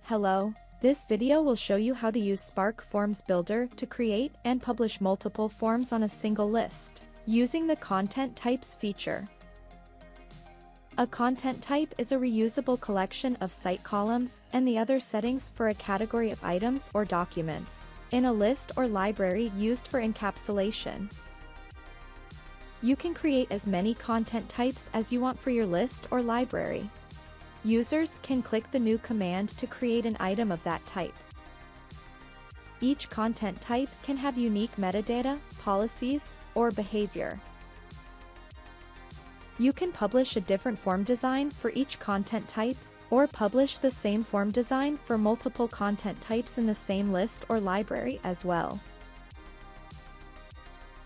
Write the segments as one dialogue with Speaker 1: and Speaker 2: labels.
Speaker 1: Hello, this video will show you how to use Spark Forms Builder to create and publish multiple forms on a single list, using the Content Types feature. A content type is a reusable collection of site columns and the other settings for a category of items or documents, in a list or library used for encapsulation. You can create as many content types as you want for your list or library. Users can click the new command to create an item of that type. Each content type can have unique metadata, policies, or behavior. You can publish a different form design for each content type, or publish the same form design for multiple content types in the same list or library as well.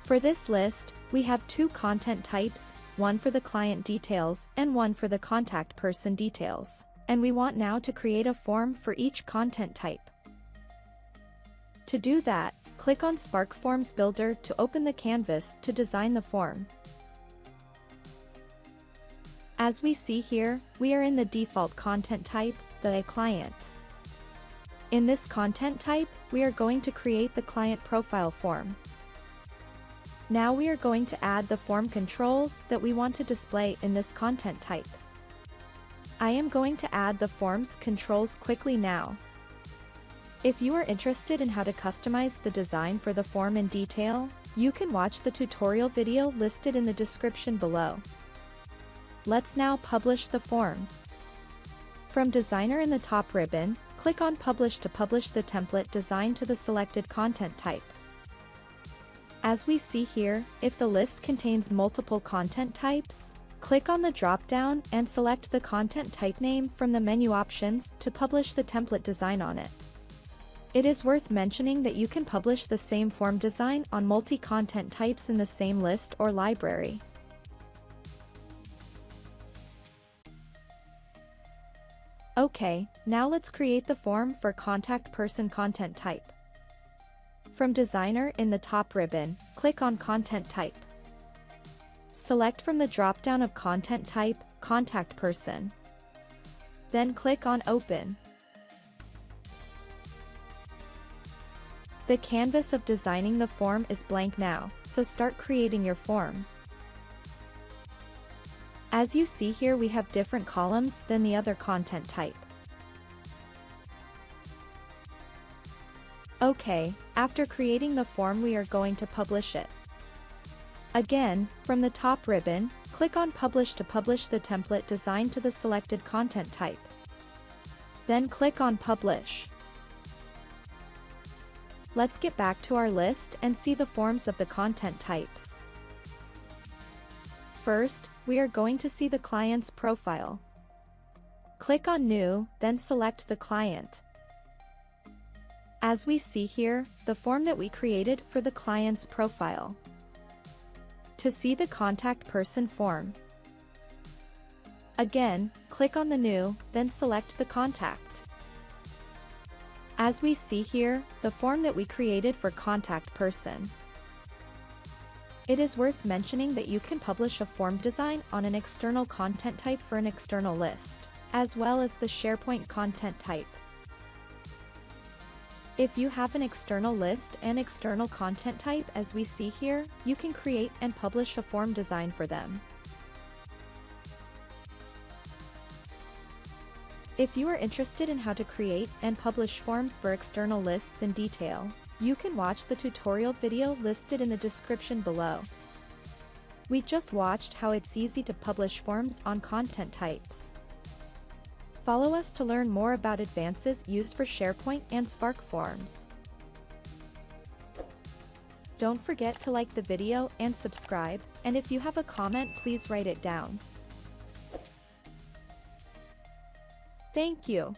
Speaker 1: For this list, we have two content types, one for the client details and one for the contact person details, and we want now to create a form for each content type. To do that, click on Spark Forms Builder to open the canvas to design the form. As we see here, we are in the default content type, the client. In this content type, we are going to create the client profile form. Now we are going to add the form controls that we want to display in this content type. I am going to add the forms controls quickly now. If you are interested in how to customize the design for the form in detail, you can watch the tutorial video listed in the description below. Let's now publish the form. From Designer in the top ribbon, click on Publish to publish the template design to the selected content type. As we see here, if the list contains multiple content types, click on the drop-down and select the content type name from the menu options to publish the template design on it. It is worth mentioning that you can publish the same form design on multi-content types in the same list or library. Okay, now let's create the form for contact person content type. From Designer in the top ribbon, click on Content Type. Select from the drop-down of Content Type, Contact Person. Then click on Open. The canvas of designing the form is blank now, so start creating your form. As you see here, we have different columns than the other content type. Okay, after creating the form we are going to publish it. Again, from the top ribbon, click on Publish to publish the template design to the selected content type. Then click on Publish. Let's get back to our list and see the forms of the content types. First, we are going to see the client's profile. Click on New, then select the client. As we see here, the form that we created for the client's profile. To see the contact person form, again, click on the New, then select the contact. As we see here, the form that we created for contact person. It is worth mentioning that you can publish a form design on an external content type for an external list, as well as the SharePoint content type. If you have an external list and external content type as we see here, you can create and publish a form design for them. If you are interested in how to create and publish forms for external lists in detail, you can watch the tutorial video listed in the description below. We just watched how it's easy to publish forms on content types. Follow us to learn more about advances used for SharePoint and Spark Forms. Don't forget to like the video and subscribe, and if you have a comment, please write it down. Thank you.